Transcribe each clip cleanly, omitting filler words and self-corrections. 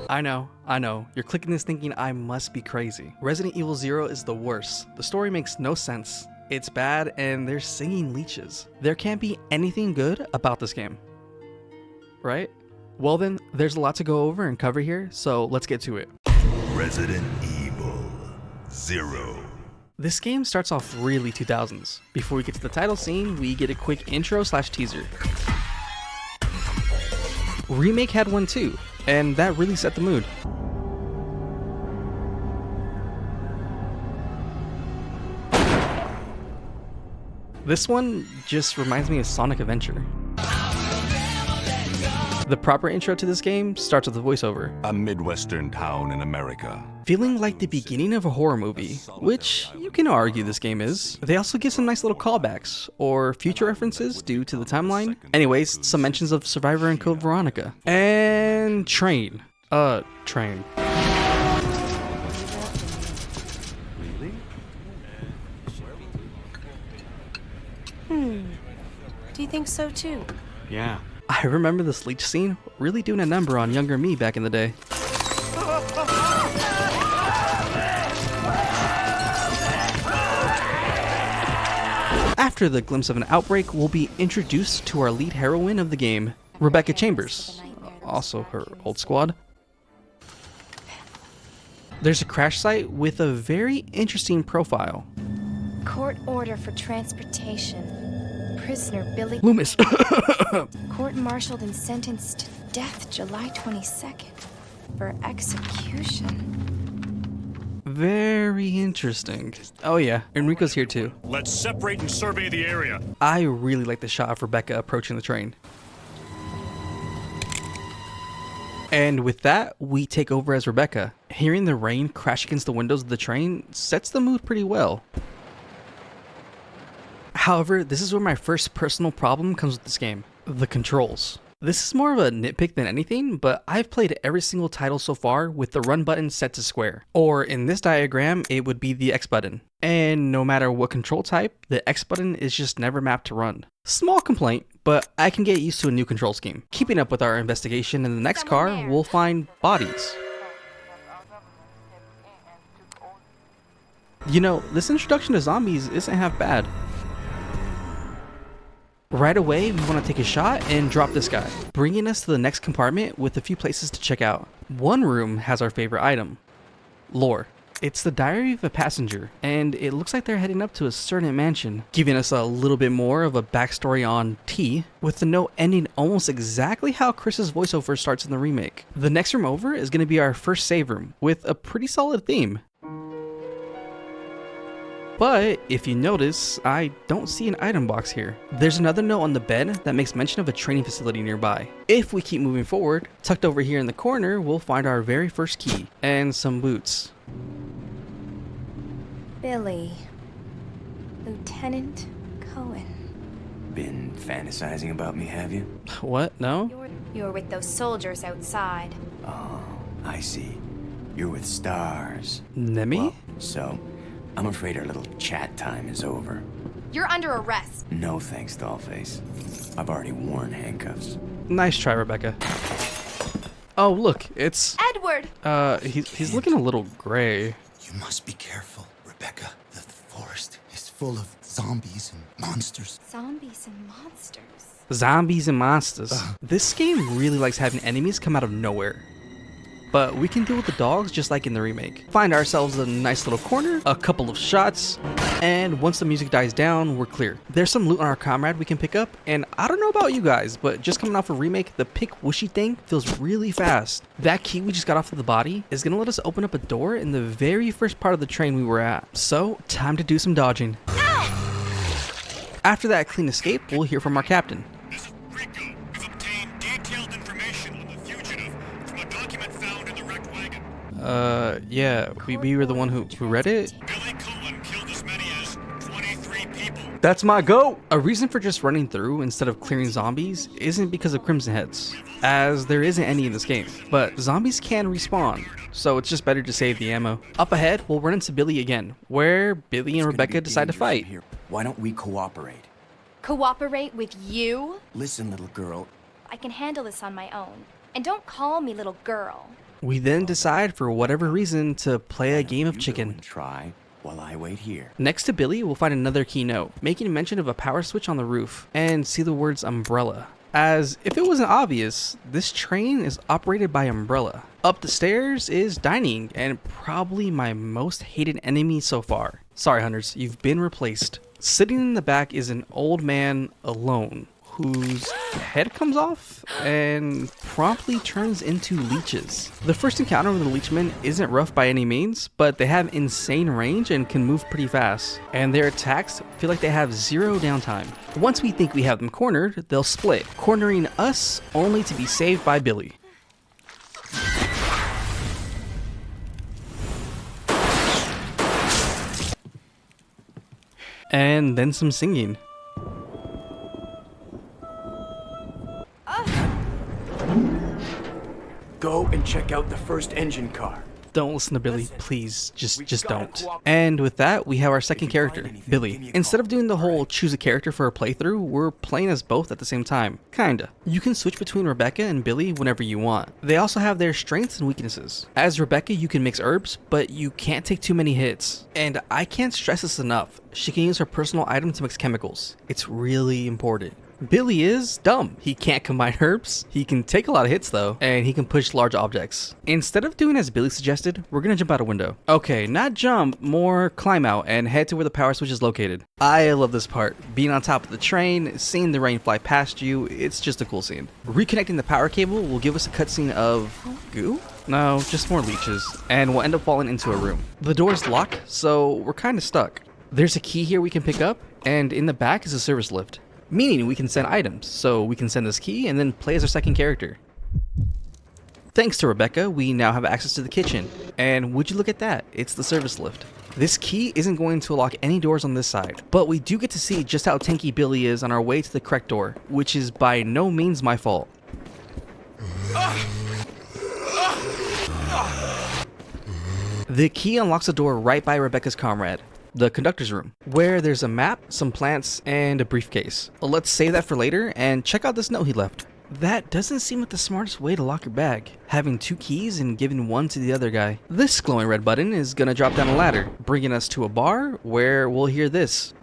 I know. You're clicking this thinking I must be crazy. Resident Evil 0 is the worst. The story makes no sense. It's bad, and they're singing leeches. There can't be anything good about this game. Right? Well then, there's a lot to go over and cover here, so let's get to it. Resident Evil 0. This game starts off really 2000s. Before we get to the title scene, we get a quick intro/teaser. Remake had one too, and that really set the mood. This one just reminds me of Sonic Adventure. The proper intro to this game starts with a voiceover. A Midwestern town in America. Feeling like the beginning of a horror movie, which you can argue this game is. They also give some nice little callbacks, or future references due to the timeline. Anyways, some mentions of Survivor and Code Veronica. And train. Train. Do you think so too? Yeah. I remember this leech scene really doing a number on younger me back in the day. After the glimpse of an outbreak, we'll be introduced to our lead heroine of the game, Rebecca Chambers, also her old squad. There's a crash site with a very interesting profile. Court order for transportation. Prisoner Billy Loomis. Court-martialed and sentenced to death July 22nd for execution. Very interesting. Oh yeah, Enrico's here too. Let's separate and survey the area. I really like the shot of Rebecca approaching the train. And with that, we take over as Rebecca. Hearing the rain crash against the windows of the train sets the mood pretty well. However, this is where my first personal problem comes with this game. The controls. This is more of a nitpick than anything, but I've played every single title so far with the run button set to square. Or in this diagram, it would be the X button. And no matter what control type, the X button is just never mapped to run. Small complaint, but I can get used to a new control scheme. Keeping up with our investigation, in the next car, we'll find bodies. You know, this introduction to zombies isn't half bad. Right away, we want to take a shot and drop this guy, bringing us to the next compartment with a few places to check out. One room has our favorite item, lore. It's the diary of a passenger, and it looks like they're heading up to a certain mansion, giving us a little bit more of a backstory on T, with the note ending almost exactly how Chris's voiceover starts in the remake. The next room over is going to be our first save room, with a pretty solid theme. But if you notice, I don't see an item box here. There's another note on the bed that makes mention of a training facility nearby. If we keep moving forward, tucked over here in the corner, we'll find our very first key and some boots. Billy. Lieutenant Coen. Been fantasizing about me, have you? What? No? You're with those soldiers outside. Oh, I see. You're with stars. Nemi? Well, so, I'm afraid our little chat time is over. You're under arrest. No thanks, Dollface. I've already worn handcuffs. Nice try, Rebecca. Oh, look, it's... Edward! He's looking a little gray. You must be careful, Rebecca. The forest is full of zombies and monsters. Zombies and monsters. Zombies and monsters. This game really likes having enemies come out of nowhere. But we can deal with the dogs just like in the remake. Find ourselves a nice little corner, a couple of shots, and once the music dies down, we're clear. There's some loot on our comrade we can pick up, and I don't know about you guys, but just coming off a remake, the pick whooshy thing feels really fast. That key we just got off of the body is gonna let us open up a door in the very first part of the train we were at. So, time to do some dodging. After that clean escape, we'll hear from our captain. This is Rico. We've obtained detailed information on the fugitive from a document found in the wrecked wagon. Yeah, we were the one who read it? Billy Coen killed as many as 23 people. That's my goat! A reason for just running through instead of clearing zombies isn't because of Crimson Heads, as there isn't any in this game, but zombies can respawn, so it's just better to save the ammo. Up ahead, we'll run into Billy again, where Billy and Rebecca decide to fight. Here. Why don't we cooperate? Cooperate with you? Listen, little girl. I can handle this on my own. And don't call me little girl. We then decide, for whatever reason, to play a game of You go chicken. and try while I wait here. Next to Billy, we'll find another key note, making mention of a power switch on the roof, and see the words umbrella. As if it wasn't obvious, this train is operated by Umbrella. Up the stairs is dining, and probably my most hated enemy so far. Sorry hunters, you've been replaced. Sitting in the back is an old man alone, whose head comes off and promptly turns into leeches. The first encounter with the leechmen isn't rough by any means, but they have insane range and can move pretty fast, and their attacks feel like they have zero downtime. Once we think we have them cornered, they'll split, cornering us only to be saved by Billy. And then some singing. Go and check out the first engine car. Don't listen to Billy, please. Just don't. And with that, we have our second character, Billy. Instead of doing the whole choose a character for a playthrough, we're playing as both at the same time. Kinda. You can switch between Rebecca and Billy whenever you want. They also have their strengths and weaknesses. As Rebecca, you can mix herbs, but you can't take too many hits. And I can't stress this enough. She can use her personal item to mix chemicals. It's really important. Billy is dumb. He can't combine herbs. He can take a lot of hits though, and he can push large objects. Instead of doing as Billy suggested, we're gonna jump out a window. Okay, not jump, more climb out and head to where the power switch is located. I love this part. Being on top of the train, seeing the rain fly past you, it's just a cool scene. Reconnecting the power cable will give us a cutscene of goo? No, just more leeches, and we'll end up falling into a room. The door's locked, so we're kinda stuck. There's a key here we can pick up, and in the back is a service lift. Meaning we can send items, so we can send this key and then play as our second character. Thanks to Rebecca, we now have access to the kitchen, and would you look at that, it's the service lift. This key isn't going to unlock any doors on this side, but we do get to see just how tanky Billy is on our way to the correct door, which is by no means my fault. The key unlocks the door right by Rebecca's comrade, the conductor's room, where there's a map, some plants, and a briefcase. Let's save that for later and check out this note he left. That doesn't seem like the smartest way to lock your bag, having two keys and giving one to the other guy. This glowing red button is gonna drop down a ladder, bringing us to a bar where we'll hear this.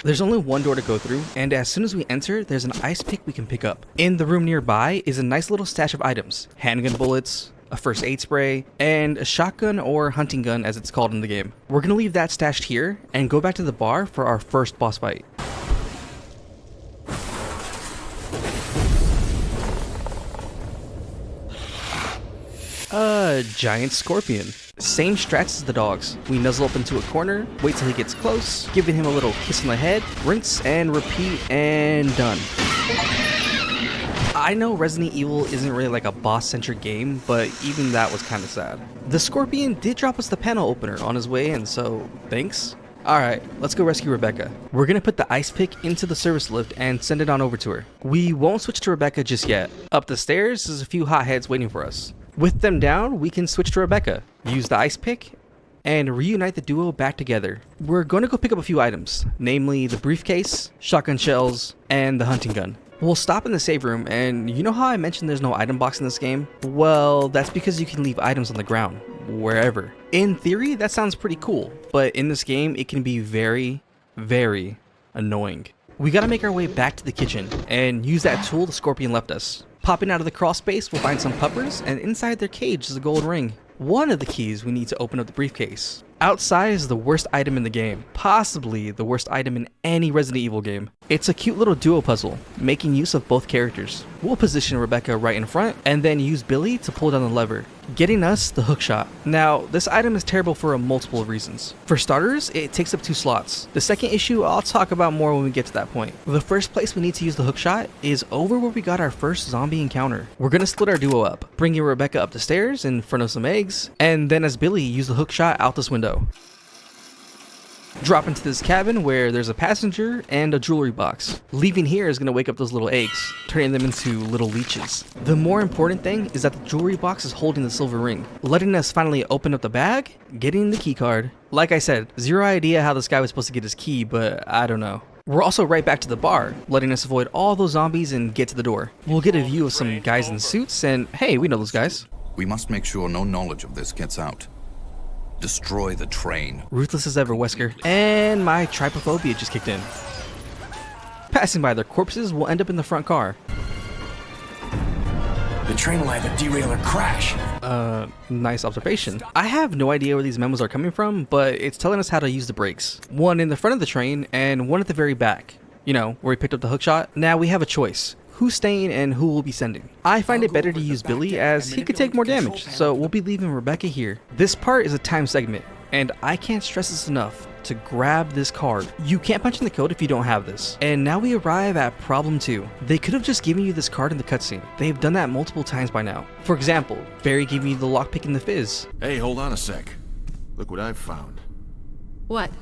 There's only one door to go through, and as soon as we enter, there's an ice pick we can pick up. In the room nearby is a nice little stash of items, handgun bullets, a first aid spray, and a shotgun or hunting gun as it's called in the game. We're gonna leave that stashed here and go back to the bar for our first boss fight. A giant scorpion. Same strats as the dogs. We nuzzle up into a corner, wait till he gets close, giving him a little kiss on the head, rinse and repeat, and done. I know Resident Evil isn't really like a boss-centric game, but even that was kind of sad. The Scorpion did drop us the panel opener on his way in, so thanks. Alright, let's go rescue Rebecca. We're gonna put the ice pick into the service lift and send it on over to her. We won't switch to Rebecca just yet. Up the stairs, there's a few hotheads waiting for us. With them down, we can switch to Rebecca, use the ice pick, and reunite the duo back together. We're gonna go pick up a few items, namely the briefcase, shotgun shells, and the hunting gun. We'll stop in the save room, and you know how I mentioned there's no item box in this game? Well, that's because you can leave items on the ground, wherever. In theory, that sounds pretty cool, but in this game, it can be very, very annoying. We gotta make our way back to the kitchen, and use that tool the Scorpion left us. Popping out of the crawl space, we'll find some puppers, and inside their cage is a gold ring. One of the keys we need to open up the briefcase. Outside is the worst item in the game, possibly the worst item in any Resident Evil game. It's a cute little duo puzzle, making use of both characters. We'll position Rebecca right in front, and then use Billy to pull down the lever, getting us the hook shot. Now, this item is terrible for a multiple of reasons. For starters, it takes up 2 slots. The second issue I'll talk about more when we get to that point. The first place we need to use the hook shot is over where we got our first zombie encounter. We're gonna split our duo up, bringing Rebecca up the stairs in front of some eggs, and then as Billy, use the hook shot out this window. Drop into this cabin where there's a passenger and a jewelry box. Leaving here is going to wake up those little eggs, turning them into little leeches. The more important thing is that the jewelry box is holding the silver ring, letting us finally open up the bag, getting the key card. Like I said, zero idea how this guy was supposed to get his key, but I don't know. We're also right back to the bar, letting us avoid all those zombies and get to the door. We'll get a view of some guys in suits, and hey, we know those guys. We must make sure no knowledge of this gets out. Destroy the train. Ruthless as ever, Wesker. And my trypophobia just kicked in. Passing by their corpses, we'll end up in the front car. The train will either derail or crash. Nice observation. I have no idea where these memos are coming from, but it's telling us how to use the brakes. One in the front of the train and one at the very back. You know, where we picked up the hookshot. Now we have a choice. Who's staying and who will be sending. I find it better to use Billy as he could take more damage, so we'll be leaving Rebecca here. This part is a time segment, and I can't stress this enough to grab this card. You can't punch in the code if you don't have this. And now we arrive at problem 2. They could have just given you this card in the cutscene. They've done that multiple times by now. For example, Barry giving you the lockpick in the fizz. Hey, hold on a sec. Look what I've found. What?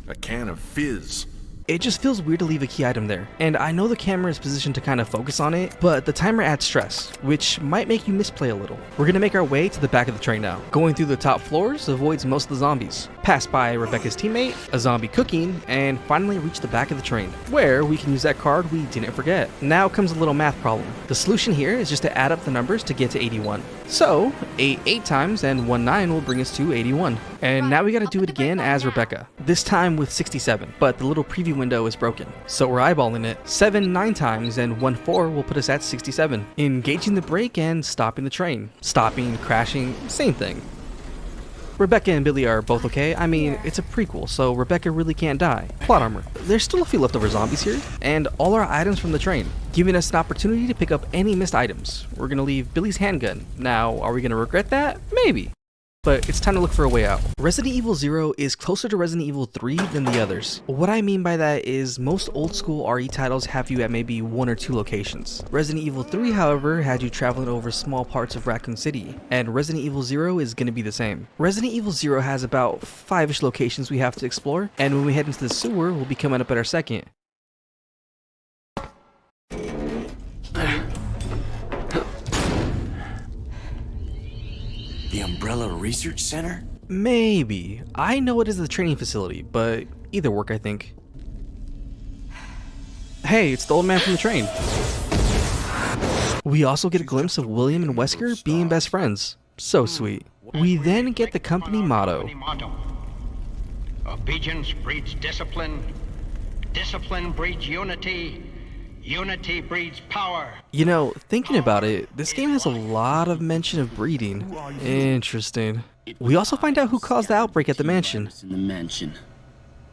A can of fizz. It just feels weird to leave a key item there, and I know the camera is positioned to kind of focus on it, but the timer adds stress, which might make you misplay a little. We're gonna make our way to the back of the train now. Going through the top floors avoids most of the zombies. Pass by Rebecca's teammate, a zombie cooking, and finally reach the back of the train, where we can use that card we didn't forget. Now comes a little math problem. The solution here is just to add up the numbers to get to 81. So, 8 8 times and 1 9 will bring us to 81. And now we gotta do it again as Rebecca, this time with 67, but the little preview window is broken, so we're eyeballing it. 7 9 times and 1 4 will put us at 67. Engaging the brake and stopping the train. Stopping, crashing, same thing. Rebecca and Billy are both okay. I mean, it's a prequel, so Rebecca really can't die. Plot armor. There's still a few leftover zombies here, and all our items from the train, giving us an opportunity to pick up any missed items. We're gonna leave Billy's handgun. Now, are we gonna regret that? Maybe. But it's time to look for a way out. Resident Evil 0 is closer to Resident Evil 3 than the others. What I mean by that is most old school RE titles have you at maybe 1 or 2 locations. Resident Evil 3, however, had you traveling over small parts of Raccoon City, and Resident Evil 0 is going to be the same. Resident Evil 0 has about 5-ish locations we have to explore, and when we head into the sewer, we'll be coming up at our second. The Umbrella Research Center? Maybe. I know it is the training facility, but either work, I think. Hey, it's the old man from the train. We also get a glimpse of William and Wesker being best friends. So sweet. We then get the company motto. Obedience breeds discipline. Discipline breeds unity. Unity breeds power. You know, thinking about it, this game has a lot of mention of breeding. Interesting. We also find out who caused the outbreak at the mansion. In the mansion.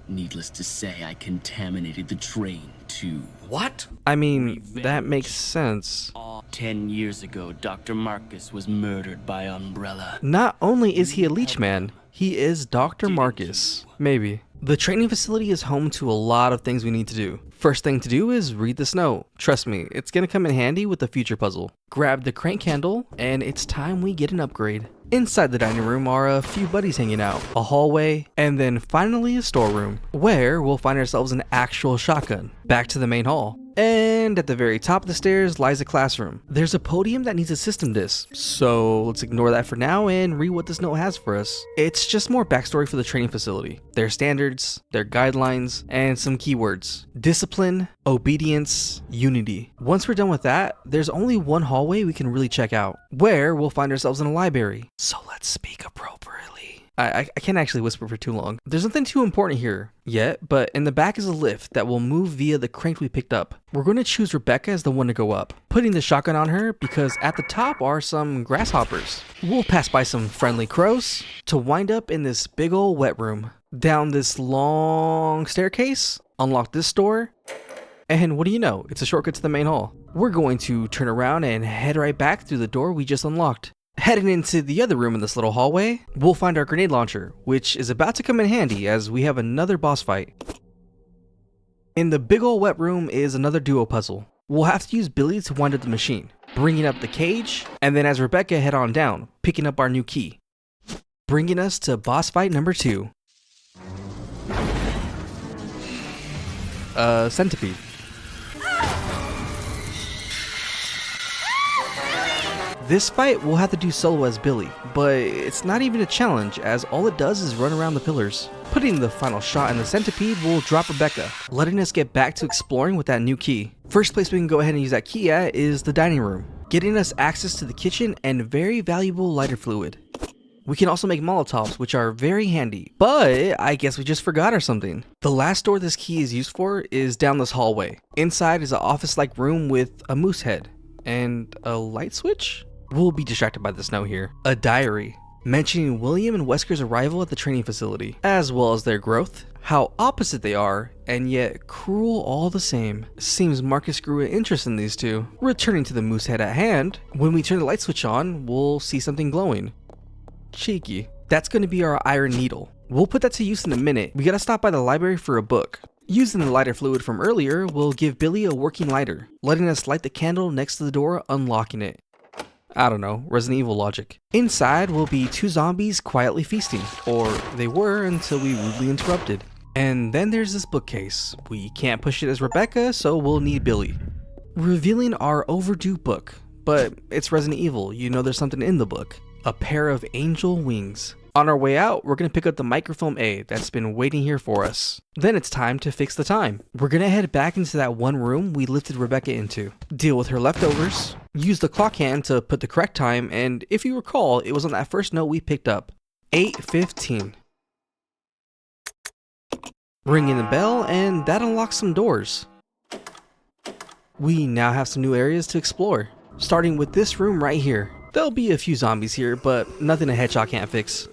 Needless to say, I contaminated the train too. What? I mean, that makes sense. 10 years ago, Dr. Marcus was murdered by Umbrella. Not only is he a leech man, he is Dr. Marcus. Maybe. The training facility is home to a lot of things we need to do. First thing to do is read this note. Trust me, it's gonna come in handy with the future puzzle. Grab the crank candle, and it's time we get an upgrade. Inside the dining room are a few buddies hanging out, a hallway, and then finally a storeroom, where we'll find ourselves an actual shotgun. Back to the main hall. And at the very top of the stairs lies a classroom. There's a podium that needs a system disk, so let's ignore that for now and read what this note has for us. It's just more backstory for the training facility, their standards, their guidelines, and some keywords. Discipline, obedience, unity. Once we're done with that, there's only one hallway we can really check out, where we'll find ourselves in a library. So let's speak appropriately. I can't actually whisper for too long. There's nothing too important here yet, but in the back is a lift that will move via the crank we picked up. We're going to choose Rebecca as the one to go up, putting the shotgun on her because at the top are some grasshoppers. We'll pass by some friendly crows to wind up in this big old wet room. Down this long staircase, unlock this door, and what do you know, it's a shortcut to the main hall. We're going to turn around and head right back through the door we just unlocked. Heading into the other room in this little hallway, we'll find our grenade launcher, which is about to come in handy as we have another boss fight. In the big ol' wet room is another duo puzzle. We'll have to use Billy to wind up the machine, bringing up the cage, and then as Rebecca head on down, picking up our new key. Bringing us to boss fight number 2. Centipede. This fight we'll have to do solo as Billy, but it's not even a challenge as all it does is run around the pillars. Putting the final shot in the centipede will drop Rebecca, letting us get back to exploring with that new key. First place we can go ahead and use that key at is the dining room, getting us access to the kitchen and very valuable lighter fluid. We can also make Molotovs, which are very handy, but I guess we just forgot or something. The last door this key is used for is down this hallway. Inside is an office-like room with a moose head and a light switch? We'll be distracted by the snow here. A diary, mentioning William and Wesker's arrival at the training facility, as well as their growth, how opposite they are, and yet cruel all the same. Seems Marcus grew an interest in these two. Returning to the moose head at hand, when we turn the light switch on, we'll see something glowing. Cheeky. That's going to be our iron needle. We'll put that to use in a minute. We gotta stop by the library for a book. Using the lighter fluid from earlier, we'll give Billy a working lighter, letting us light the candle next to the door, unlocking it. I don't know, Resident Evil logic. Inside will be two zombies quietly feasting, or they were until we rudely interrupted. And then there's this bookcase. We can't push it as Rebecca, so we'll need Billy. Revealing our overdue book, but it's Resident Evil, you know there's something in the book. A pair of angel wings. On our way out, we're going to pick up the microfilm A that's been waiting here for us. Then it's time to fix the time. We're going to head back into that one room we lifted Rebecca into, deal with her leftovers, use the clock hand to put the correct time, and if you recall, it was on that first note we picked up, 8:15. Ringing the bell, and that unlocks some doors. We now have some new areas to explore, starting with this room right here. There'll be a few zombies here, but nothing a headshot can't fix.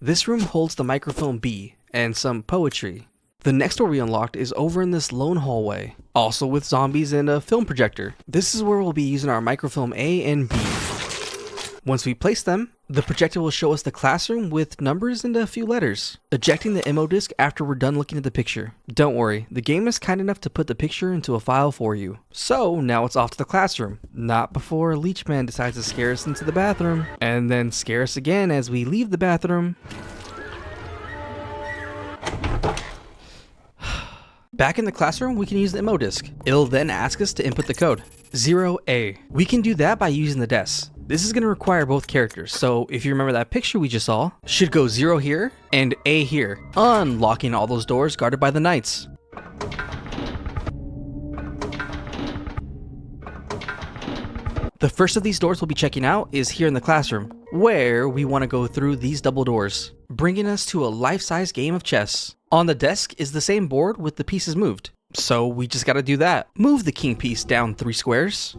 This room holds the microfilm B and some poetry. The next door we unlocked is over in this lone hallway, also with zombies and a film projector. This is where we'll be using our microfilm A and B. Once we place them, the projector will show us the classroom with numbers and a few letters, ejecting the MO disc after we're done looking at the picture. Don't worry, the game is kind enough to put the picture into a file for you. So now it's off to the classroom, not before Leechman decides to scare us into the bathroom, and then scare us again as we leave the bathroom. Back in the classroom, we can use the MO disc. It'll then ask us to input the code, 0A. We can do that by using the desk. This is going to require both characters, so if you remember that picture we just saw, should go 0 here and A here, unlocking all those doors guarded by the knights. The first of these doors we'll be checking out is here in the classroom, where we want to go through these double doors, bringing us to a life-size game of chess. On the desk is the same board with the pieces moved, so we just got to do that. Move the king piece down 3 squares,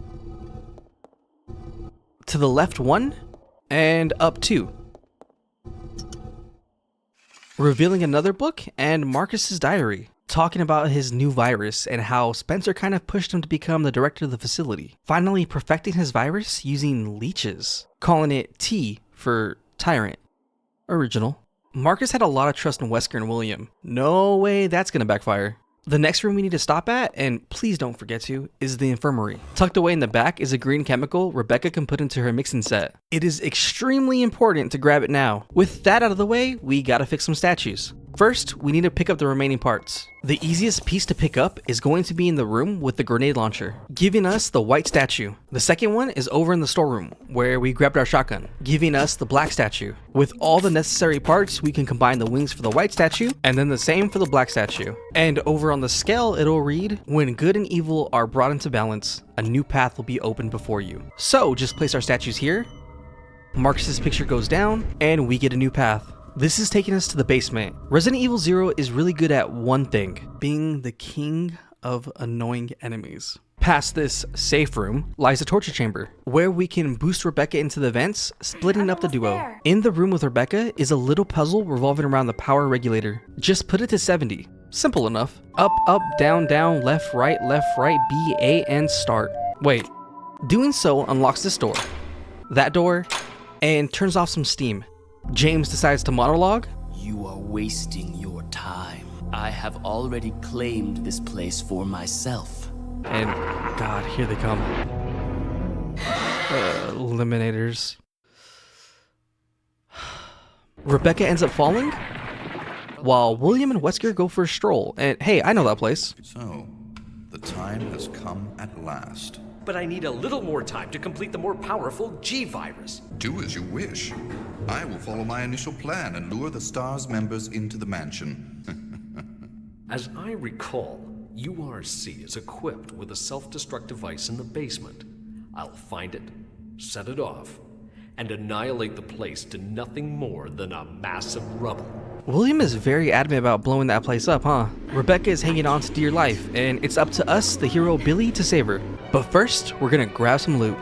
to the left 1, and up 2. Revealing another book and Marcus's diary, talking about his new virus and how Spencer kind of pushed him to become the director of the facility. Finally perfecting his virus using leeches, calling it T for tyrant. Original. Marcus had a lot of trust in Wesker and William. No way that's gonna backfire. The next room we need to stop at, and please don't forget to, is the infirmary. Tucked away in the back is a green chemical Rebecca can put into her mixing set. It is extremely important to grab it now. With that out of the way, we gotta fix some statues. First, we need to pick up the remaining parts. The easiest piece to pick up is going to be in the room with the grenade launcher, giving us the white statue. The second one is over in the storeroom, where we grabbed our shotgun, giving us the black statue. With all the necessary parts, we can combine the wings for the white statue, and then the same for the black statue. And over on the scale, it'll read, when good and evil are brought into balance, a new path will be opened before you. So just place our statues here, Marcus's picture goes down, and we get a new path. This is taking us to the basement. Resident Evil 0 is really good at one thing, being the king of annoying enemies. Past this safe room lies a torture chamber, where we can boost Rebecca into the vents, splitting up the duo. In the room with Rebecca is a little puzzle revolving around the power regulator. Just put it to 70. Simple enough. Up, up, down, down, left, right, B, A, and start. Wait. Doing so unlocks this door, that door, and turns off some steam. James decides to monologue. You are wasting your time. I have already claimed this place for myself. And God, here they come. Eliminators. Rebecca ends up falling, while William and Wesker go for a stroll. And hey, I know that place. So, the time has come at last. but I need a little more time to complete the more powerful G-Virus. Do as you wish. I will follow my initial plan and lure the STARS members into the mansion. As I recall, URC is equipped with a self-destruct device in the basement. I'll find it, set it off, and annihilate the place to nothing more than a mass of rubble. William is very adamant about blowing that place up, huh? Rebecca is hanging on to dear life, and it's up to us, the hero Billy, to save her. But first, we're gonna grab some loot.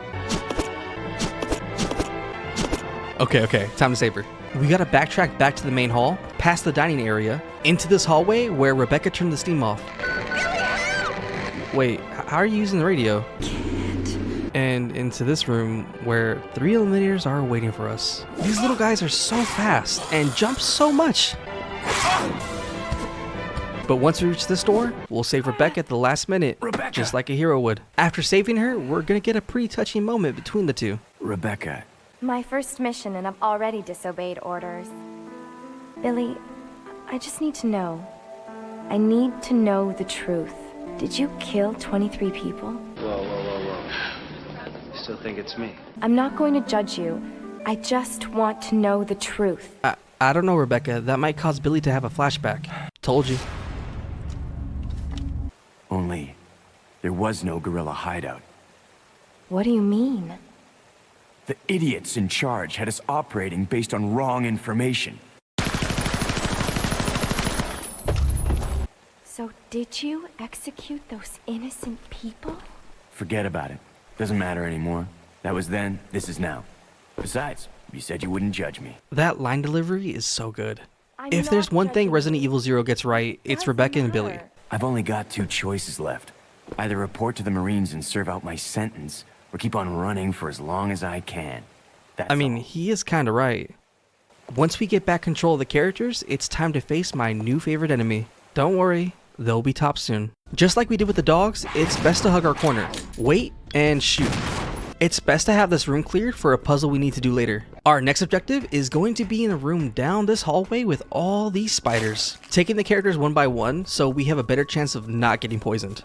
Okay, time to save her. We gotta backtrack back to the main hall, past the dining area, into this hallway where Rebecca turned the steam off. Wait, how are you using the radio? And into this room where 3 eliminators are waiting for us. These little guys are so fast and jump so much. But once we reach this door, we'll save Rebecca at the last minute, just like a hero would. After saving her, we're gonna get a pretty touching moment between the two. Rebecca. My first mission, and I've already disobeyed orders. Billy, I just need to know. I need to know the truth. Did you kill 23 people? Whoa. Still think it's me? I'm not going to judge you. I just want to know the truth. I don't know, Rebecca. That might cause Billy to have a flashback. Told you. Only, there was no guerrilla hideout. What do you mean? The idiots in charge had us operating based on wrong information. So did you execute those innocent people? Forget about it. Doesn't matter anymore. That was then, this is now. Besides, you said you wouldn't judge me. That line delivery is so good. If there's one thing Resident Evil 0 gets right, it's Rebecca and Billy. I've only got 2 choices left. Either report to the Marines and serve out my sentence, or keep on running for as long as I can. I mean, he is kinda right. Once we get back control of the characters, it's time to face my new favorite enemy. Don't worry, they'll be top soon. Just like we did with the dogs, it's best to hug our corner, wait, and shoot. It's best to have this room cleared for a puzzle we need to do later. Our next objective is going to be in a room down this hallway with all these spiders, taking the characters one by one so we have a better chance of not getting poisoned.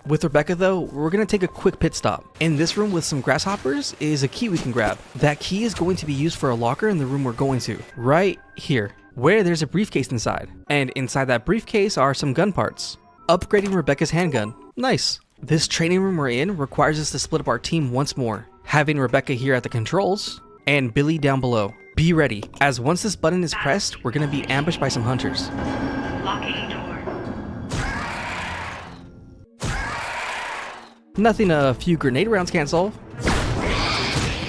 With Rebecca though, we're going to take a quick pit stop. In this room with some grasshoppers is a key we can grab. That key is going to be used for a locker in the room we're going to, right here, where there's a briefcase inside. And inside that briefcase are some gun parts. Upgrading Rebecca's handgun. Nice. This training room we're in requires us to split up our team once more, having Rebecca here at the controls and Billy down below. Be ready, as once this button is pressed, we're going to be ambushed by some hunters. Locking door. Nothing a few grenade rounds can't solve.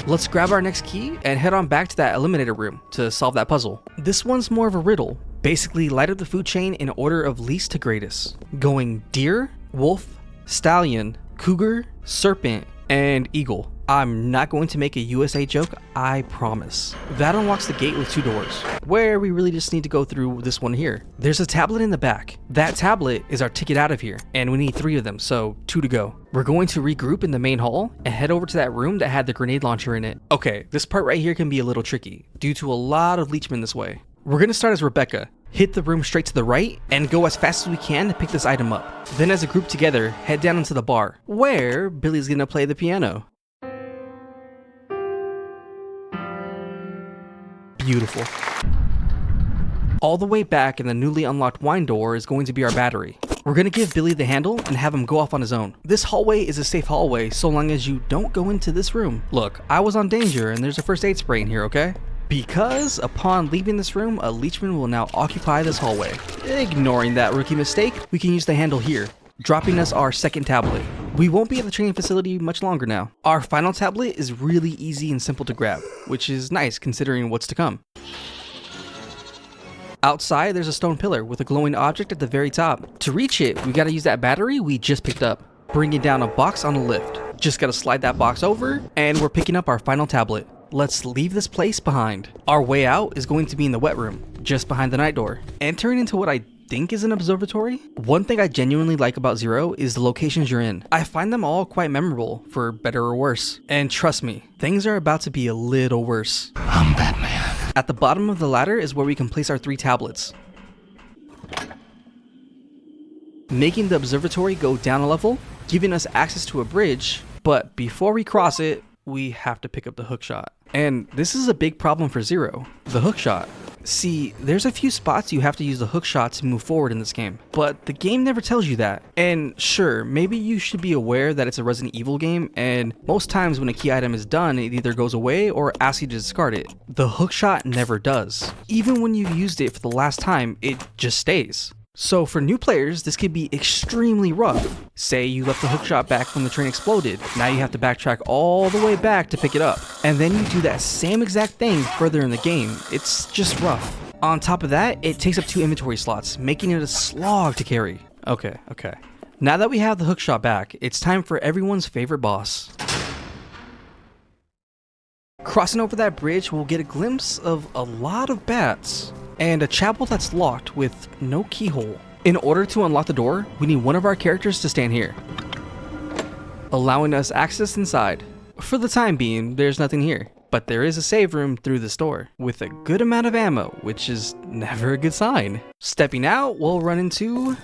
Let's grab our next key and head on back to that eliminator room to solve that puzzle. This one's more of a riddle. Basically, light up the food chain in order of least to greatest, going deer, wolf, stallion, cougar, serpent, and eagle. I'm not going to make a USA joke, I promise. That unlocks the gate with 2 doors, where we really just need to go through this one here. There's a tablet in the back. That tablet is our ticket out of here, and we need 3 of them, so 2 to go. We're going to regroup in the main hall and head over to that room that had the grenade launcher in it. Okay, this part right here can be a little tricky, due to a lot of leechmen this way. We're gonna start as Rebecca, hit the room straight to the right, and go as fast as we can to pick this item up. Then as a group together, head down into the bar, where Billy's gonna play the piano. Beautiful. All the way back in the newly unlocked wine door is going to be our battery. We're gonna give Billy the handle and have him go off on his own. This hallway is a safe hallway so long as you don't go into this room. Look, I was on danger and there's a first aid spray in here, okay? Because upon leaving this room, a leechman will now occupy this hallway. Ignoring that rookie mistake, we can use the handle here, dropping us our second tablet. We won't be at the training facility much longer now. Our final tablet is really easy and simple to grab, which is nice considering what's to come. Outside, there's a stone pillar with a glowing object at the very top. To reach it, we gotta use that battery we just picked up, bringing down a box on a lift. Just gotta slide that box over, and we're picking up our final tablet. Let's leave this place behind. Our way out is going to be in the wet room, just behind the night door. Entering into what I think is an observatory. One thing I genuinely like about Zero is the locations you're in. I find them all quite memorable, for better or worse. And trust me, things are about to be a little worse. I'm Batman. At the bottom of the ladder is where we can place our 3 tablets, making the observatory go down a level, giving us access to a bridge, But before we cross it, we have to pick up the hookshot. And this is a big problem for Zero, the hookshot. See, there's a few spots you have to use the hookshot to move forward in this game, but the game never tells you that. And sure, maybe you should be aware that it's a Resident Evil game, and most times when a key item is done, it either goes away or asks you to discard it. The hookshot never does. Even when you've used it for the last time, it just stays. So for new players, this could be extremely rough. Say you left the hookshot back when the train exploded. Now you have to backtrack all the way back to pick it up. And then you do that same exact thing further in the game. It's just rough. On top of that, it takes up 2 inventory slots, making it a slog to carry. Okay. Now that we have the hookshot back, it's time for everyone's favorite boss. Crossing over that bridge, we'll get a glimpse of a lot of bats. And a chapel that's locked with no keyhole. In order to unlock the door, we need one of our characters to stand here, allowing us access inside. For the time being, there's nothing here, but there is a save room through this door, with a good amount of ammo, which is never a good sign. Stepping out, we'll run into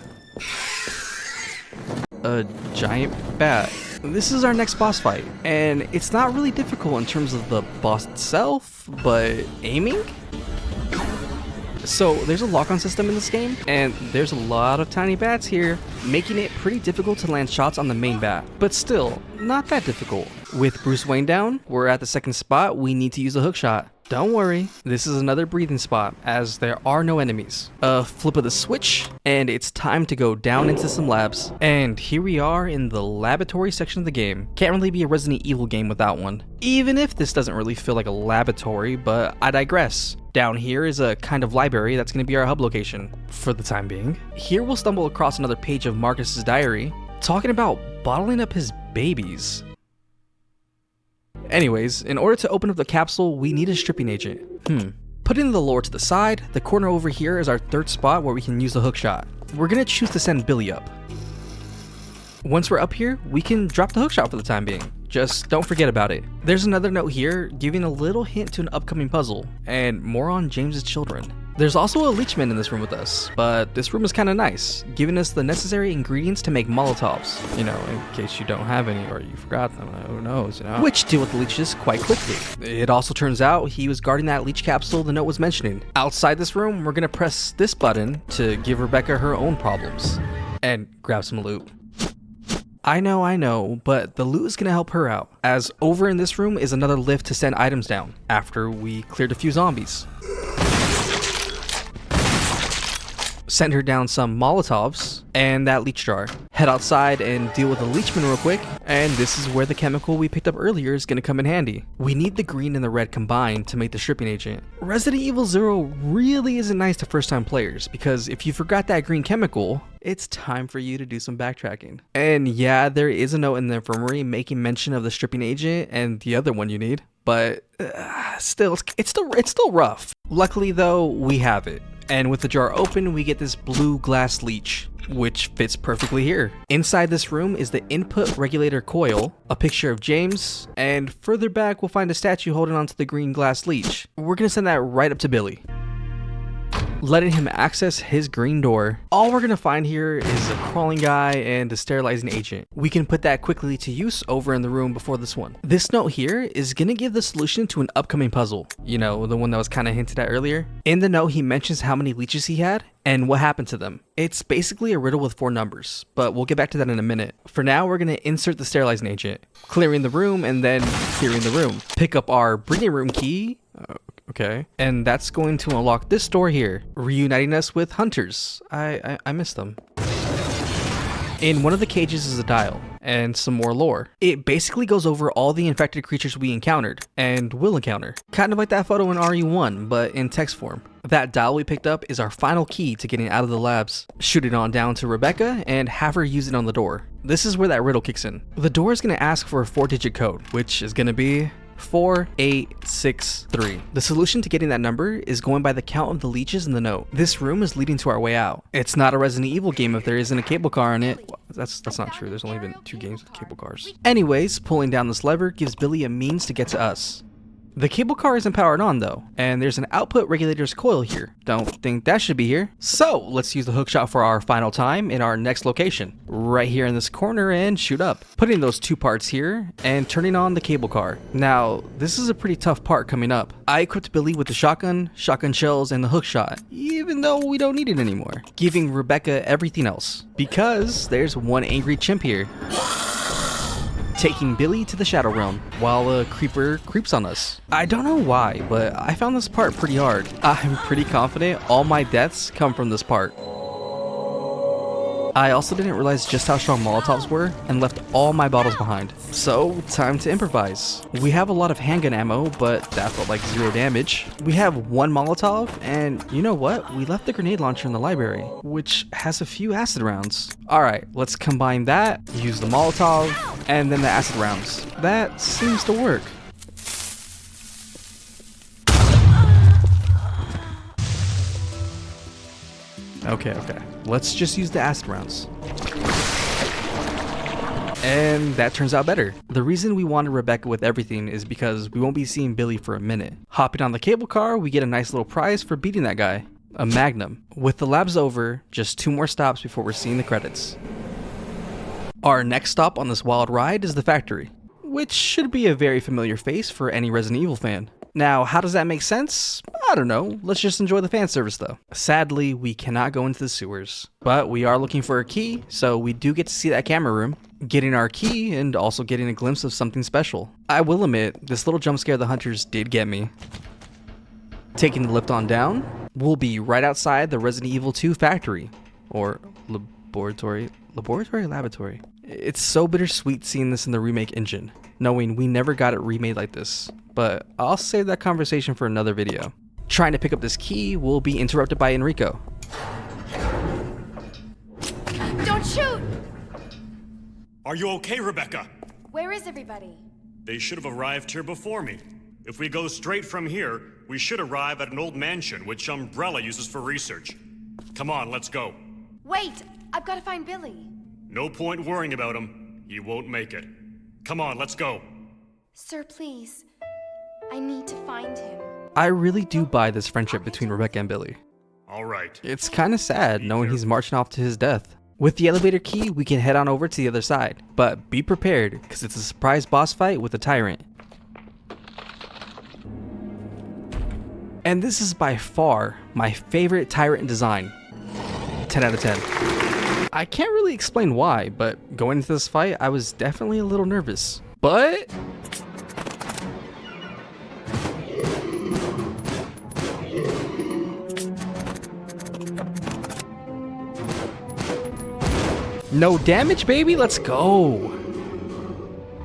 a giant bat. This is our next boss fight, and it's not really difficult in terms of the boss itself, but aiming? So there's a lock-on system in this game, and there's a lot of tiny bats here, making it pretty difficult to land shots on the main bat, but still, not that difficult. With Bruce Wayne down, we're at the second spot, we need to use a hookshot. Don't worry, this is another breathing spot, as there are no enemies. A flip of the switch, and it's time to go down into some labs. And here we are in the laboratory section of the game. Can't really be a Resident Evil game without one. Even if this doesn't really feel like a laboratory, but I digress. Down here is a kind of library that's going to be our hub location, for the time being. Here we'll stumble across another page of Marcus's diary, talking about bottling up his babies. Anyways, in order to open up the capsule, we need a stripping agent. Putting the lore to the side, the corner over here is our third spot where we can use the hookshot. We're going to choose to send Billy up. Once we're up here, we can drop the hookshot for the time being. Just don't forget about it. There's another note here giving a little hint to an upcoming puzzle, and more on James's children. There's also a leechman in this room with us, but this room is kind of nice, giving us the necessary ingredients to make Molotovs. You know, in case you don't have any or you forgot them, who knows, you know. Which deal with the leeches quite quickly. It also turns out he was guarding that leech capsule the note was mentioning. Outside this room, we're gonna press this button to give Rebecca her own problems and grab some loot. I know, but the loot is gonna help her out, as over in this room is another lift to send items down after we cleared a few zombies. Send her down some Molotovs and that leech jar. Head outside and deal with the leechman real quick, and this is where the chemical we picked up earlier is going to come in handy. We need the green and the red combined to make the stripping agent. Resident Evil 0 really isn't nice to first time players, because if you forgot that green chemical, it's time for you to do some backtracking. And yeah, there is a note in the infirmary making mention of the stripping agent and the other one you need, but still, it's still rough. Luckily though, we have it. And with the jar open, we get this blue glass leech, which fits perfectly here. Inside this room is the input regulator coil, a picture of James, and further back we'll find a statue holding onto the green glass leech. We're gonna send that right up to Billy, letting him access his green door. All we're gonna find here is a crawling guy and a sterilizing agent. We can put that quickly to use over in the room before this one. This note here is gonna give the solution to an upcoming puzzle. You know, the one that was kind of hinted at earlier. In the note, he mentions how many leeches he had and what happened to them. It's basically a riddle with 4 numbers, but we'll get back to that in a minute. For now, we're gonna insert the sterilizing agent, clearing the room and then clearing the room. Pick up our breeding room key. Okay, and that's going to unlock this door here, reuniting us with hunters. I miss them. In one of the cages is a dial and some more lore. It basically goes over all the infected creatures we encountered and will encounter. Kind of like that photo in RE1, but in text form. That dial we picked up is our final key to getting out of the labs. Shoot it on down to Rebecca and have her use it on the door. This is where that riddle kicks in. The door is going to ask for a 4-digit code, which is going to be 4863. The solution to getting that number is going by the count of the leeches in the note. This room is leading to our way out. It's not a Resident Evil game if there isn't a cable car in it. That's not true. There's only been 2 games with cable cars. Anyways, pulling down this lever gives Billy a means to get to us. The cable car isn't powered on though, and there's an output regulator's coil here. Don't think that should be here. So let's use the hookshot for our final time in our next location. Right here in this corner and shoot up. Putting those two parts here and turning on the cable car. Now, this is a pretty tough part coming up. I equipped Billy with the shotgun shells, and the hookshot, even though we don't need it anymore. Giving Rebecca everything else. Because there's one angry chimp here. Taking Billy to the Shadow Realm while a creeper creeps on us. I don't know why, but I found this part pretty hard. I'm pretty confident all my deaths come from this part. I also didn't realize just how strong Molotovs were and left all my bottles behind. So, time to improvise. We have a lot of handgun ammo, but that felt like 0 damage. We have 1 Molotov, and you know what? We left the grenade launcher in the library, which has a few acid rounds. Alright, let's combine that, use the Molotov, and then the acid rounds. That seems to work. Okay. Let's just use the acid rounds. And that turns out better. The reason we wanted Rebecca with everything is because we won't be seeing Billy for a minute. Hopping on the cable car, we get a nice little prize for beating that guy. A Magnum. With the labs over, just 2 more stops before we're seeing the credits. Our next stop on this wild ride is the factory, which should be a very familiar face for any Resident Evil fan. Now, how does that make sense? I don't know. Let's just enjoy the fan service though. Sadly, we cannot go into the sewers, but we are looking for a key, so we do get to see that camera room, getting our key and also getting a glimpse of something special. I will admit, this little jump scare of the hunters did get me. Taking the lift on down, we'll be right outside the Resident Evil 2 factory, or laboratory. It's so bittersweet seeing this in the remake engine, knowing we never got it remade like this, but I'll save that conversation for another video. Trying to pick up this key, we'll be interrupted by Enrico. Don't shoot! Are you okay, Rebecca? Where is everybody? They should have arrived here before me. If we go straight from here, we should arrive at an old mansion which Umbrella uses for research. Come on, let's go. Wait! I've got to find Billy. No point worrying about him. He won't make it. Come on, let's go. Sir, please. I need to find him. I really do buy this friendship between Rebecca and Billy. All right. It's kind of sad knowing he's marching off to his death. With the elevator key, we can head on over to the other side, but be prepared because it's a surprise boss fight with the Tyrant. And this is by far my favorite Tyrant design. 10 out of 10. I can't really explain why, but going into this fight, I was definitely a little nervous. But no damage, baby, let's go.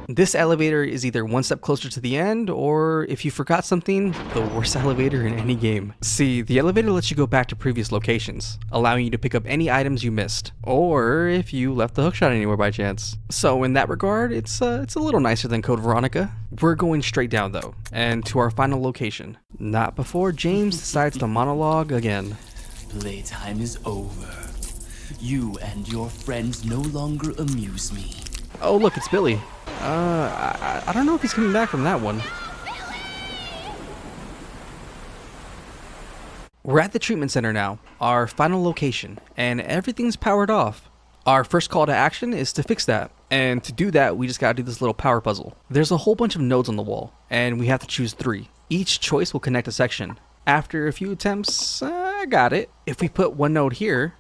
This elevator is either one step closer to the end, or if you forgot something, the worst elevator in any game. See, the elevator lets you go back to previous locations, allowing you to pick up any items you missed, or if you left the hookshot anywhere by chance. So in that regard, it's a little nicer than Code Veronica. We're going straight down though, and to our final location. Not before James decides to monologue again. Playtime is over. You and your friends no longer amuse me. Oh look, it's Billy. I don't know if he's coming back from that one. We're at the treatment center now, our final location, and everything's powered off. Our first call to action is to fix that, and to do that we just gotta do this little power puzzle. There's a whole bunch of nodes on the wall, and we have to choose 3. Each choice will connect a section. After a few attempts, I got it. If we put one node here,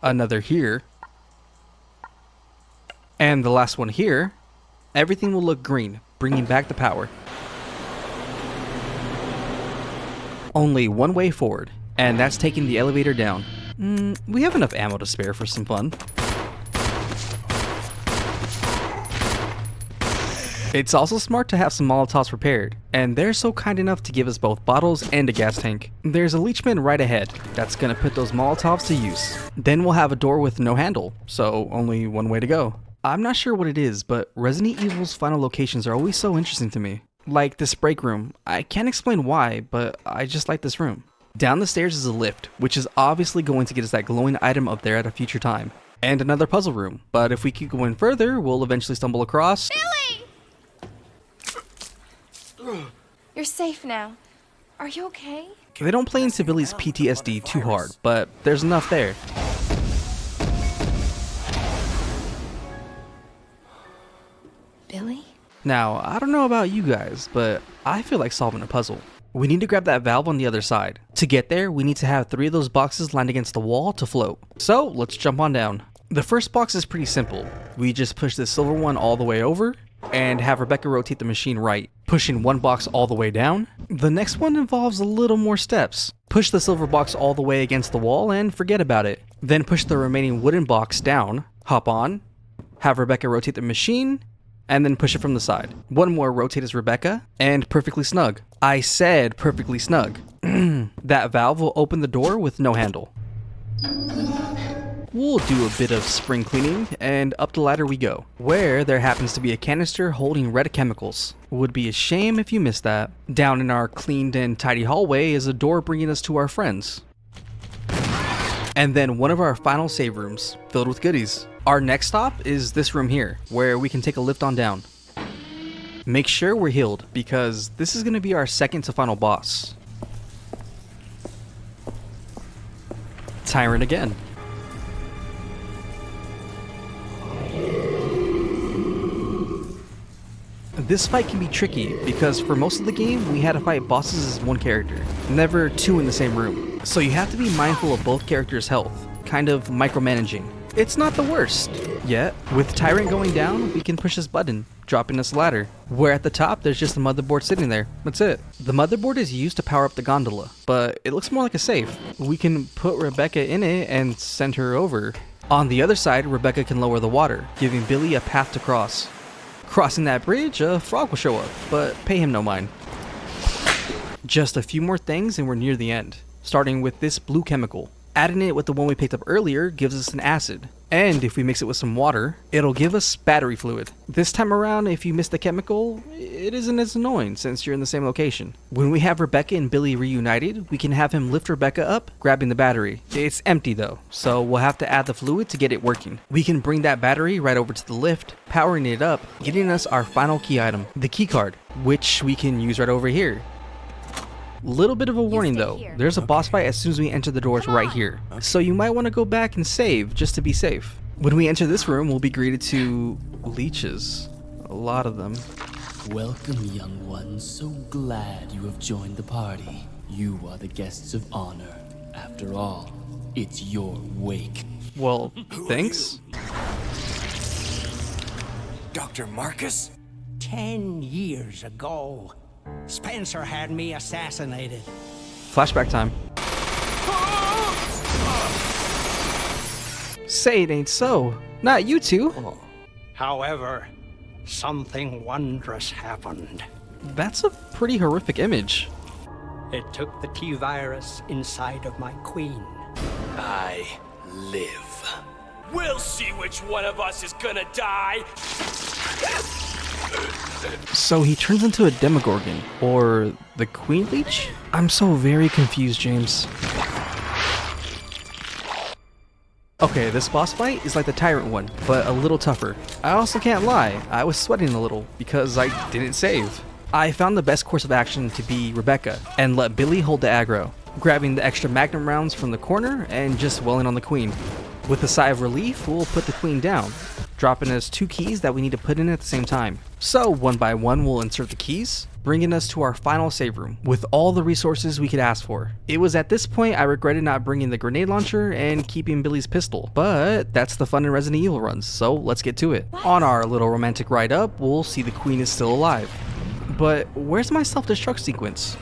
another here, and the last one here, everything will look green, bringing back the power. Only one way forward, and that's taking the elevator down. We have enough ammo to spare for some fun. It's also smart to have some Molotovs prepared, and they're so kind enough to give us both bottles and a gas tank. There's a leechman right ahead that's gonna put those Molotovs to use. Then we'll have a door with no handle, so only one way to go. I'm not sure what it is, but Resident Evil's final locations are always so interesting to me. Like this break room. I can't explain why, but I just like this room. Down the stairs is a lift, which is obviously going to get us that glowing item up there at a future time. And another puzzle room, but if we keep going further, we'll eventually stumble across... Billy! You're safe now. Are you okay? They don't play into Billy's PTSD too hard, but there's enough there. Billy? Now, I don't know about you guys, but I feel like solving a puzzle. We need to grab that valve on the other side. To get there, we need to have 3 of those boxes lined against the wall to float. So, let's jump on down. The first box is pretty simple. We just push the silver one all the way over, and have Rebecca rotate the machine right, pushing one box all the way down. The next one involves a little more steps. Push the silver box all the way against the wall and forget about it. Then push the remaining wooden box down, hop on, have Rebecca rotate the machine, and then push it from the side. One more rotate as Rebecca, and perfectly snug. I said perfectly snug. That valve will open the door with no handle. We'll do a bit of spring cleaning, and up the ladder we go, where there happens to be a canister holding red chemicals. Would be a shame if you missed that. Down in our cleaned and tidy hallway is a door bringing us to our friends. And then one of our final save rooms, filled with goodies. Our next stop is this room here, where we can take a lift on down. Make sure we're healed, because this is going to be our second to final boss. Tyrant again. This fight can be tricky because for most of the game we had to fight bosses as one character, never 2 in the same room. So you have to be mindful of both characters' health, kind of micromanaging. It's not the worst. Yet, with Tyrant going down, we can push this button, dropping us a ladder, where at the top there's just a motherboard sitting there. That's it. The motherboard is used to power up the gondola, but it looks more like a safe. We can put Rebecca in it and send her over. On the other side, Rebecca can lower the water, giving Billy a path to cross. Crossing that bridge, a frog will show up, but pay him no mind. Just a few more things and we're near the end, starting with this blue chemical. Adding it with the one we picked up earlier gives us an acid, and if we mix it with some water, it'll give us battery fluid. This time around, if you miss the chemical, it isn't as annoying since you're in the same location. When we have Rebecca and Billy reunited, we can have him lift Rebecca up, grabbing the battery. It's empty though, so we'll have to add the fluid to get it working. We can bring that battery right over to the lift, powering it up, getting us our final key item, the key card, which we can use right over here. Little bit of a warning though, there's a boss fight as soon as we enter the doors right here, so you might want to go back and save just to be safe. When we enter this room, we'll be greeted to leeches, a lot of them. Welcome, young ones, so glad you have joined the party. You are the guests of honor. After all, it's your wake. Well, thanks. Dr. Marcus? 10 years ago, Spencer had me assassinated. Flashback time. Say it ain't so. Not you two. However, something wondrous happened. That's a pretty horrific image. It took the T-virus inside of my queen. I live. We'll see which one of us is gonna die. So he turns into a Demogorgon, or the Queen Leech? I'm so very confused, James. Okay, this boss fight is like the Tyrant one, but a little tougher. I also can't lie, I was sweating a little because I didn't save. I found the best course of action to be Rebecca, and let Billy hold the aggro, grabbing the extra magnum rounds from the corner and just welling on the Queen. With a sigh of relief, we'll put the Queen down, dropping us 2 keys that we need to put in at the same time. So one by one we'll insert the keys, bringing us to our final save room with all the resources we could ask for. It was at this point I regretted not bringing the grenade launcher and keeping Billy's pistol, but that's the fun in Resident Evil runs, so let's get to it. On our little romantic ride up, we'll see the Queen is still alive. But where's my self-destruct sequence?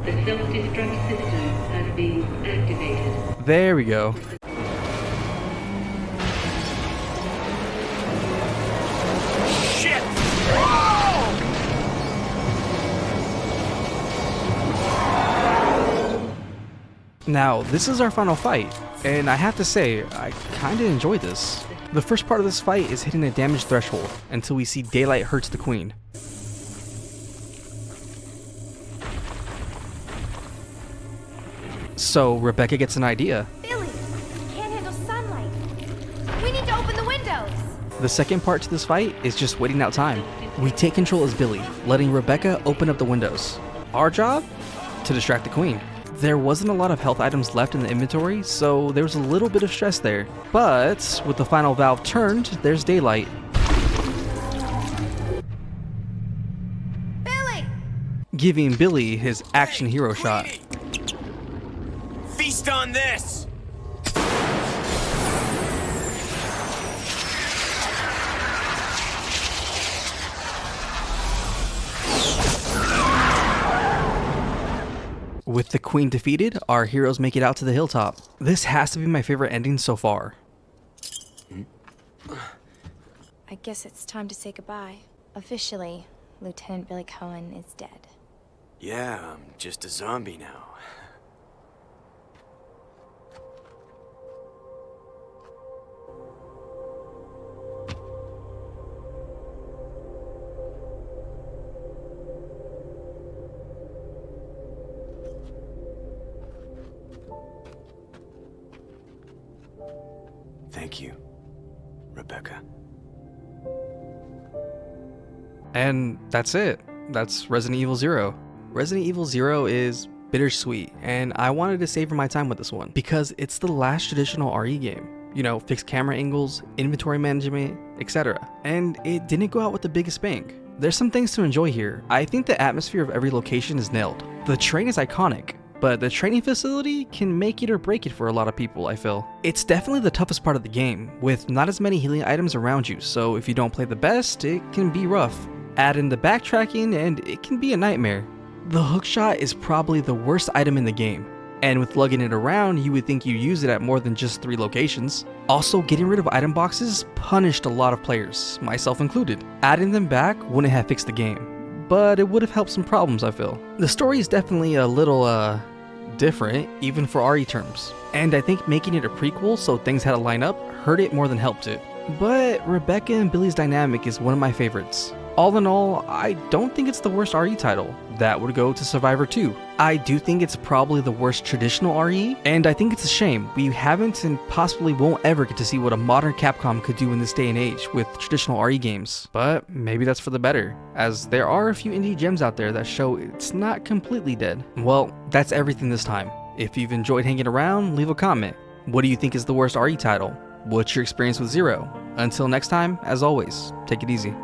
The self-destruct system has been activated. There we go. Now, this is our final fight, and I have to say, I kinda enjoy this. The first part of this fight is hitting a damage threshold until we see daylight hurts the Queen. So, Rebecca gets an idea. Billy, can't handle sunlight. We need to open the windows. The second part to this fight is just waiting out time. We take control as Billy, letting Rebecca open up the windows. Our job? To distract the queen. There wasn't a lot of health items left in the inventory, so there was a little bit of stress there. But with the final valve turned, there's daylight. Billy! Giving Billy his action hero shot. Feast on this! With the queen defeated, our heroes make it out to the hilltop. This has to be my favorite ending so far. I guess it's time to say goodbye. Officially, Lieutenant Billy Coen is dead. Yeah, I'm just a zombie now. Thank you, Rebecca. And that's it. That's Resident Evil 0. Resident Evil 0 is bittersweet, and I wanted to savor my time with this one because it's the last traditional RE game. You know, fixed camera angles, inventory management, etc. And it didn't go out with the biggest bang. There's some things to enjoy here. I think the atmosphere of every location is nailed. The train is iconic, but the training facility can make it or break it for a lot of people, I feel. It's definitely the toughest part of the game, with not as many healing items around you, so if you don't play the best, it can be rough. Add in the backtracking and it can be a nightmare. The hookshot is probably the worst item in the game, and with lugging it around, you would think you use it at more than just 3 locations. Also, getting rid of item boxes punished a lot of players, myself included. Adding them back wouldn't have fixed the game, but it would have helped some problems, I feel. The story is definitely a little, different, even for RE terms. And I think making it a prequel so things had to line up hurt it more than helped it. But Rebecca and Billy's dynamic is one of my favorites. All in all, I don't think it's the worst RE title. That would go to Survivor 2. I do think it's probably the worst traditional RE, and I think it's a shame we haven't and possibly won't ever get to see what a modern Capcom could do in this day and age with traditional RE games. But maybe that's for the better, as there are a few indie gems out there that show it's not completely dead. Well, that's everything this time. If you've enjoyed hanging around, leave a comment. What do you think is the worst RE title? What's your experience with Zero? Until next time, as always, take it easy.